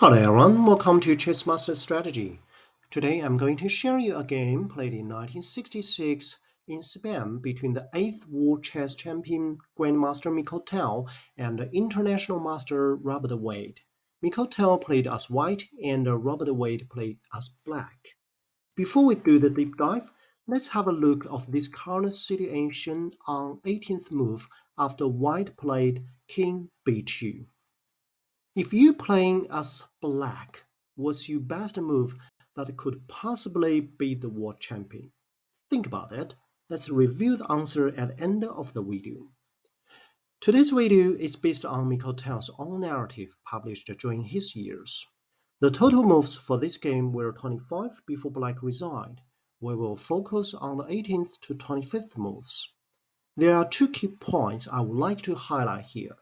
Hello everyone, welcome to Chess Master Strategy. Today I'm going to share you a game played in 1966 in Spain between the 8th World Chess Champion Grandmaster Mikhail Tal and the International Master Robert Wade. Mikhail Tal played as white and Robert Wade played as black. Before we do the deep dive, let's have a look of this current situation on 18th move after white played King b2. If you playing as black, what's your best move that could possibly beat the world champion? Think about it. Let's review the answer at the end of the video. Today's video is based on Mikhail Tal's own narrative published during his years. The total moves for this game were 25 before black resigned. We will focus on the 18th to 25th moves. There are two key points I would like to highlight here.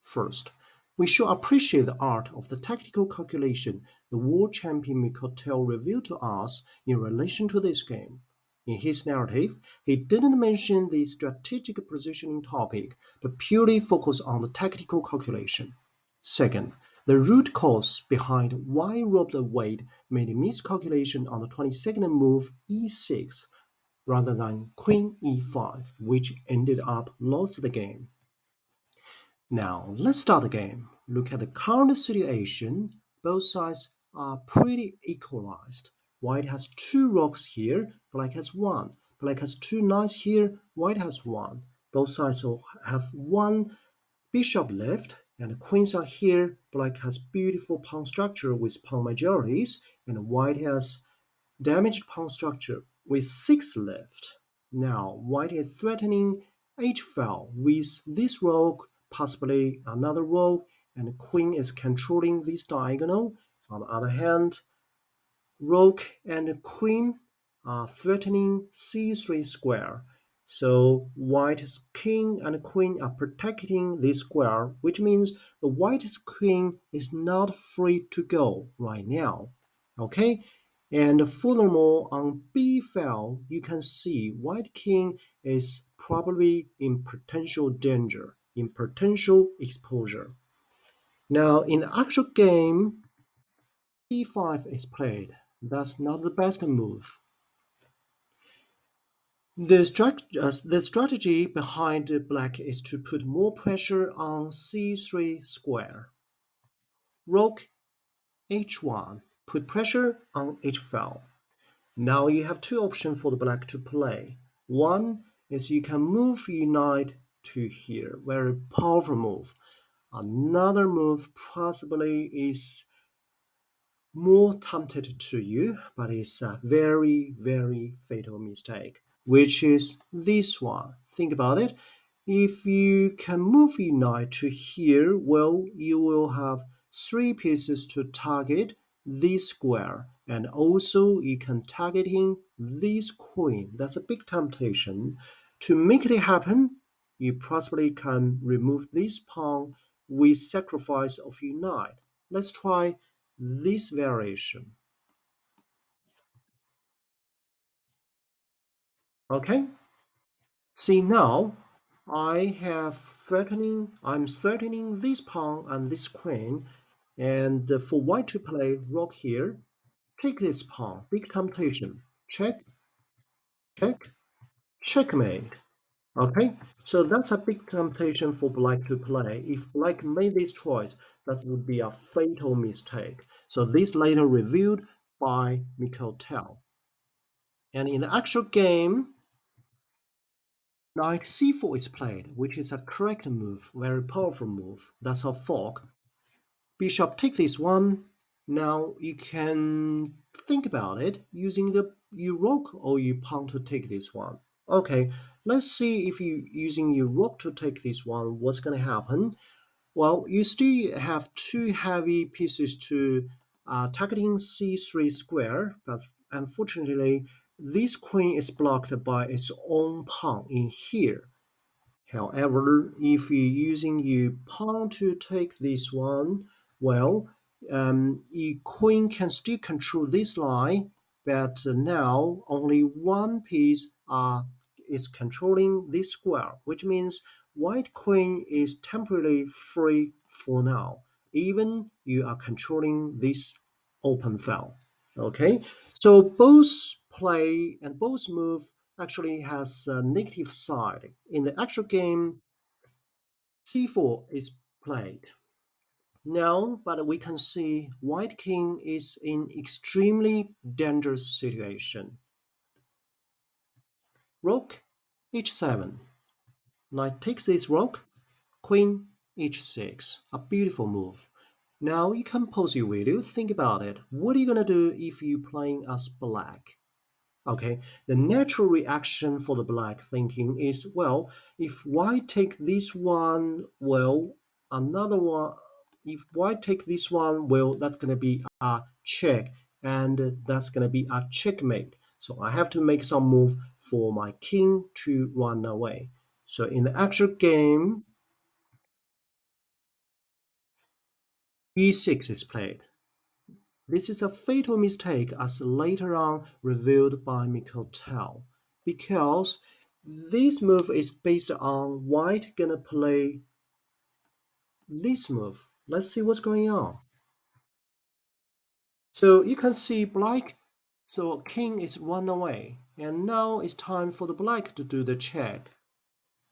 First, we should appreciate the art of the tactical calculation the world champion Mikhail Tal revealed to us in relation to this game. In his narrative, he didn't mention the strategic positioning topic, but purely focused on the tactical calculation. Second, the root cause behind why Robert Wade made a miscalculation on the 22nd move e6 rather than Queen e5, which ended up lost the game. Now, let's start the game. Look at the current situation. Both sides are pretty equalized. White has two rocks here, black has one. Black has two knights here, white has one. Both sides have one bishop left, and the queens are here. Black has beautiful pawn structure with pawn majorities, and white has damaged pawn structure with 6 left. Now, white is threatening h-file with this rook, possibly another rook, and the queen is controlling this diagonal. On the other hand, rook and queen are threatening c3 square. So white's king and queen are protecting this square, which means the white's queen is not free to go right now. Okay, and furthermore, on b file, you can see white king is probably in potential danger, in potential exposure. Now, in the actual game, c5 is played. That's not the best move. The strategy behind black is to put more pressure on c3 square. Rook h1, put pressure on h-file. Now you have two options for the black to play. One is you can move your knight to here, very powerful move. Another move possibly is more tempted to you, but it's a very, very fatal mistake, which is this one. Think about it. If you can move your knight to here, well, you will have three pieces to target this square, and also you can targeting this queen. That's a big temptation. To make it happen, you possibly can remove this pawn with sacrifice of your knight. Let's try this variation. Okay, see now I'm threatening this pawn and this queen, and for white to play rook here, take this pawn, big temptation, check, check, checkmate. Okay, so that's a big temptation for black to play. If black made this choice, that would be a fatal mistake. So this later reviewed by Mikhail Tal. And in the actual game, knight c4 is played, which is a correct move, very powerful move. That's a fork. Bishop take this one. Now you can think about it using your rook or your pawn to take this one. Okay, let's see if you using your rook to take this one, what's gonna happen. Well, you still have two heavy pieces to targeting c3 square, but unfortunately, this queen is blocked by its own pawn in here. However, if you're using your pawn to take this one, well, your queen can still control this line, but now only one piece is controlling this square, which means white queen is temporarily free for now. even you are controlling this open file. Okay, so both play and both move actually has a negative side. In the actual game, c4 is played. Now, but we can see White King is in extremely dangerous situation. Rook h7. Knight takes this rook. Queen h6. A beautiful move. Now you compose your video. Think about it. What are you gonna do if you playing as black? Okay, the natural reaction for the black thinking is, well, if white take this one, well, another one, if white take this one, well, that's going to be a check, and that's going to be a checkmate. So I have to make some move for my king to run away. So in the actual game, e6 is played. This is a fatal mistake as later on revealed by Mikhail Tal, because this move is based on white gonna play this move. Let's see what's going on. So you can see black, so king is run away, and now it's time for the black to do the check.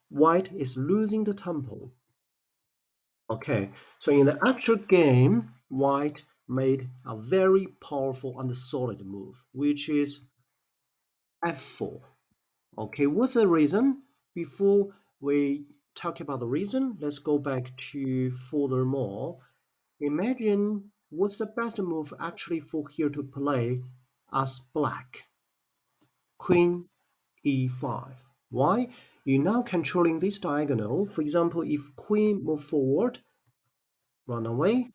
White is losing the tempo. Okay, so in the actual game, white made a very powerful and solid move, which is f4. Okay, what's the reason? Before we talk about the reason, let's go back to furthermore. Imagine what's the best move actually for here to play as black. Queen e5. Why? You're now controlling this diagonal. For example, if queen move forward, run away,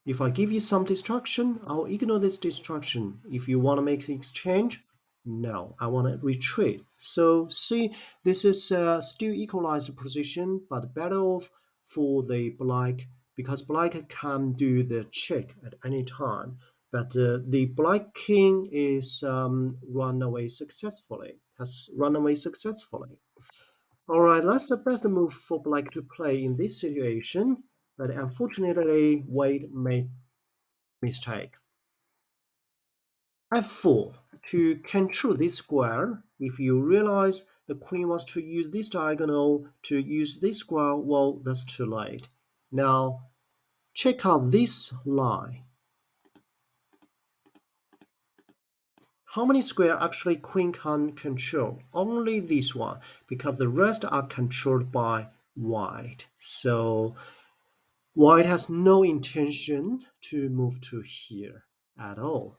if I give you some destruction, I'll ignore this destruction. If you want to make the exchange, no, I want to retreat. So see, this is still equalized position, but better off for the black because black can do the check at any time. But the black king is run away successfully, has run away successfully. All right, that's the best move for black to play in this situation. But unfortunately, white made mistake. f4. To control this square, if you realize the queen wants to use this diagonal to use this square, well, that's too late. Now, check out this line. How many square actually queen can control? Only this one, because the rest are controlled by white. So, white has no intention to move to here at all.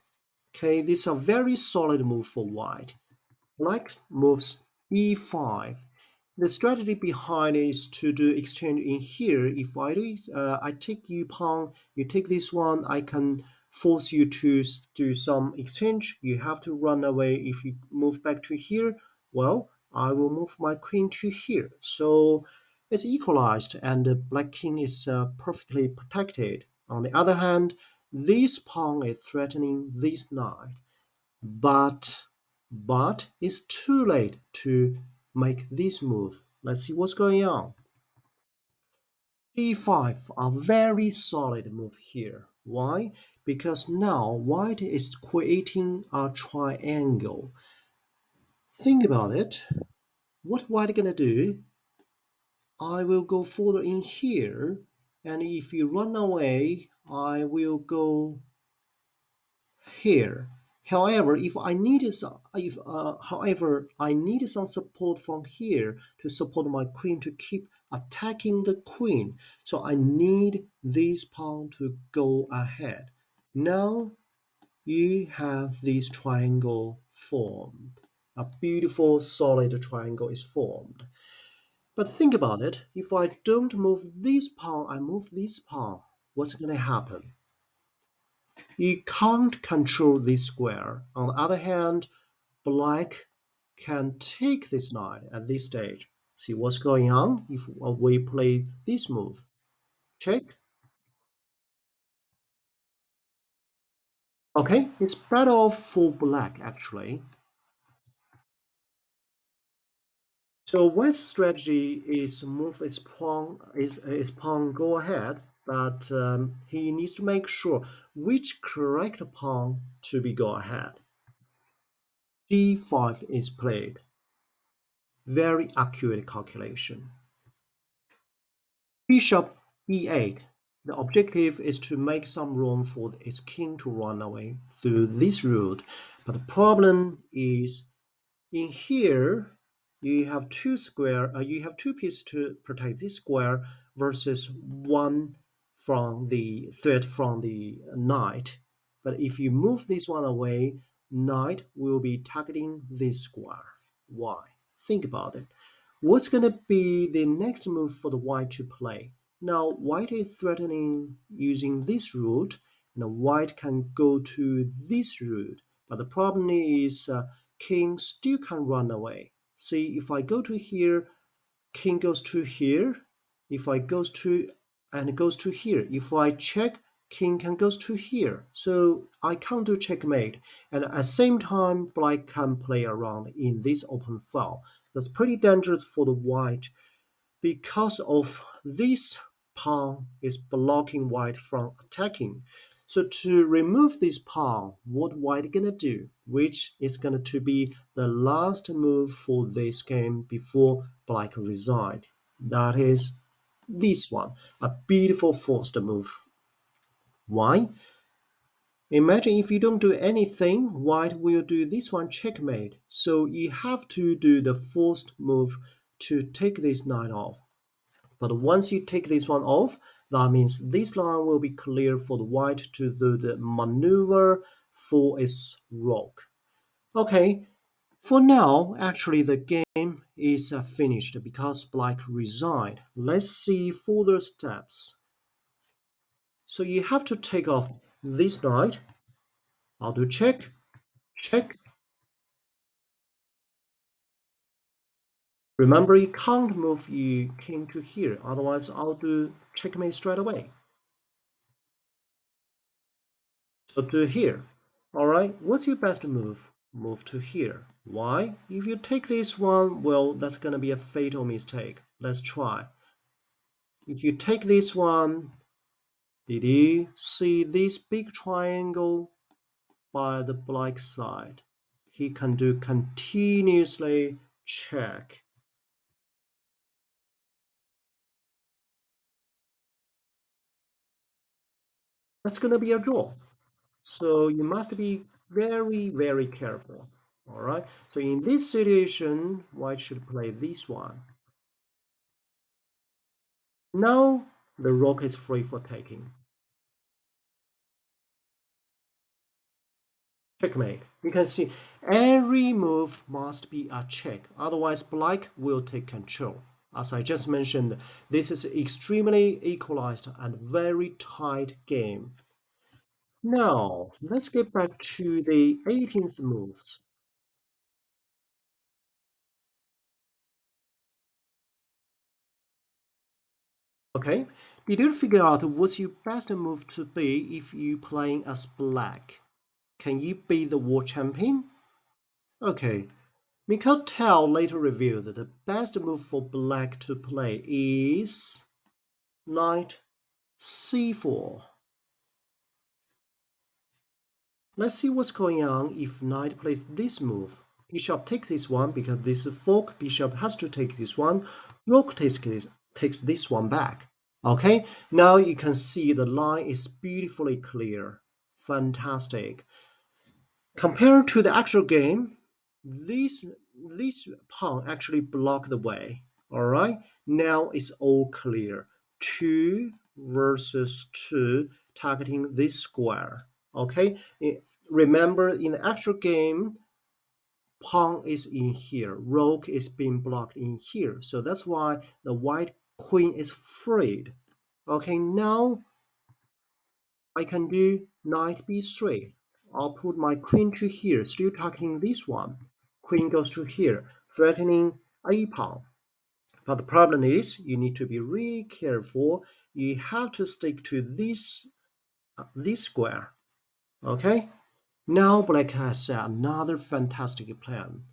Okay, this is a very solid move for white. Black moves e5. The strategy behind it is to do exchange in here. If I take you pawn, you take this one, I can force you to do some exchange. You have to run away. If you move back to here, well, I will move my queen to here. So it's equalized, and the black king is perfectly protected. On the other hand, this pawn is threatening this knight. But it's too late to make this move. Let's see what's going on. d5, a very solid move here. Why? Because now white is creating a triangle. Think about it. What white gonna do? I will go further in here, and if you run away, I will go here. However, if I needed some, if however I needed some support from here to support my queen to keep attacking the queen, so I need this pawn to go ahead. Now you have this triangle formed. A beautiful solid triangle is formed. But think about it. If I don't move this pawn, I move this pawn. What's going to happen? You can't control this square. On the other hand, black can take this knight at this stage. See what's going on if we play this move. Check. Okay, it's better off for black actually. So white's strategy is move its pawn go ahead. but he needs to make sure which correct pawn to be go ahead. D5 is played. Very accurate calculation. Bishop E8. The objective is to make some room for its king to run away through this route. But the problem is in here you have you have two pieces to protect this square versus one from the threat from the knight. But if you move this one away, knight will be targeting this square. Why? Think about it. What's going to be the next move for the white to play? Now, white is threatening using this route, and white can go to this route. But the problem is king still can run away. See, if I go to here, king goes to here. If I goes to and it goes to here. If I check, king can goes to here. So I can't do checkmate. And at the same time, black can play around in this open file. That's pretty dangerous for the white because of this pawn is blocking white from attacking. So to remove this pawn, what white gonna do? Which is gonna to be the last move for this game before black resigned. That is this one, a beautiful forced move. Why? Imagine if you don't do anything, white will do this one checkmate. So you have to do the forced move to take this knight off. But once you take this one off, that means this line will be clear for the white to do the maneuver for its rook. Okay, for now, actually the game is finished because black resigned. Let's see further steps. So you have to take off this knight. I'll do check, check. Remember, you can't move your king to here, otherwise I'll do checkmate straight away. So to here. Alright, what's your best move? Move to here. Why? If you take this one, well, that's gonna be a fatal mistake. Let's try. If you take this one, did you see this big triangle by the black side? He can do continuously check. That's gonna be a draw. So you must be very, very careful. Alright, so in this situation, white should play this one. Now the rook is free for taking. Checkmate. You can see every move must be a check, otherwise black will take control. As I just mentioned, this is extremely equalized and very tight game. Now, let's get back to the 18th moves. Okay, did you figure out what's your best move to be if you playing as black? Can you be the world champion? Okay, Mikhail Tal later revealed that the best move for black to play is knight c4. Let's see what's going on if knight plays this move. Bishop takes this one because this is fork. Bishop has to take this one. Rook takes this one back. Okay, now you can see the line is beautifully clear. Fantastic. Compared to the actual game, this pawn actually blocked the way. All right, now it's all clear. 2 versus 2 targeting this square. Okay, remember in the actual game, pawn is in here, rook is being blocked in here. So that's why the white queen is freed. Okay, now I can do knight b3. I'll put my queen to here, still targeting this one. Queen goes to here, threatening a pawn. But the problem is you need to be really careful. You have to stick to this square. Okay? Now black has another fantastic plan.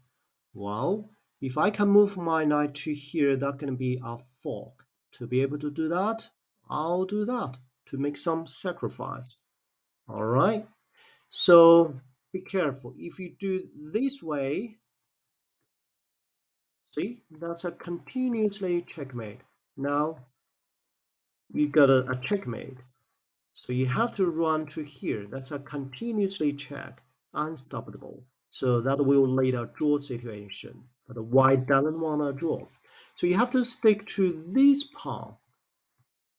Well, if I can move my knight to here, that's going to be a fork. To be able to do that, I'll do that to make some sacrifice. All right. So be careful. If you do this way, see, that's a continuously checkmate. Now you got a checkmate. So you have to run to here. That's a continuously check, unstoppable. So that will lead a draw situation. But the white doesn't want to draw. So you have to stick to this pawn.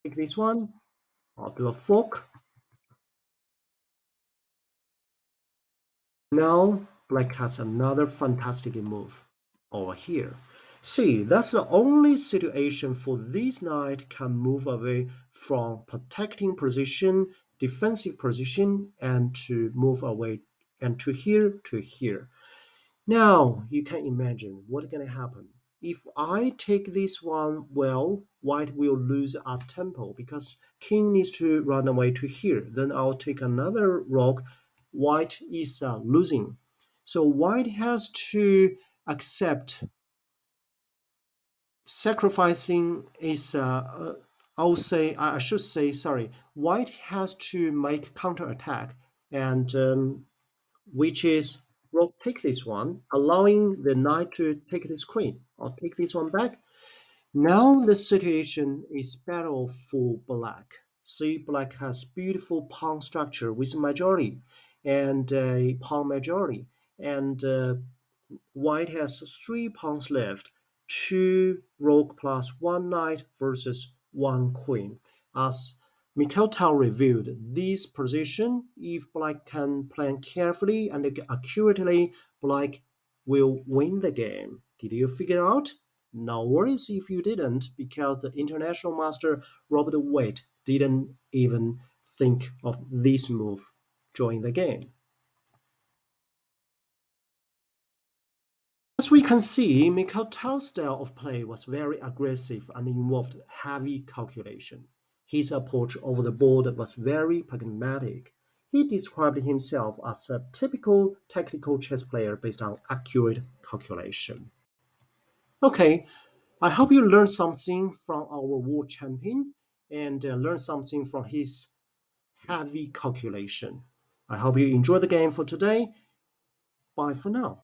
Take this one, I'll do a fork. Now black has another fantastic move over here. See, that's the only situation for this knight can move away from protecting position, defensive position, and to move away and to here to here. Now you can imagine what's gonna happen. If I take this one, well, white will lose a tempo because king needs to run away to here. Then I'll take another rook. White is losing. So white has to accept sacrificing is I should say sorry. White has to make counterattack and which is rook take this one, allowing the knight to take this queen. I'll take this one back. Now the situation is better for black. See, black has beautiful pawn structure with majority and pawn majority, and white has three pawns left, two rook plus one knight versus one queen. As Mikhail Tal reviewed this position, if black can plan carefully and accurately, black will win the game. Did you figure out? No worries if you didn't, because the international master Robert Waite didn't even think of this move during the game. As we can see, Mikhail Tal's style of play was very aggressive and involved heavy calculation. His approach over the board was very pragmatic. He described himself as a typical tactical chess player based on accurate calculation. Okay, I hope you learned something from our world champion and learned something from his heavy calculation. I hope you enjoyed the game for today. Bye for now.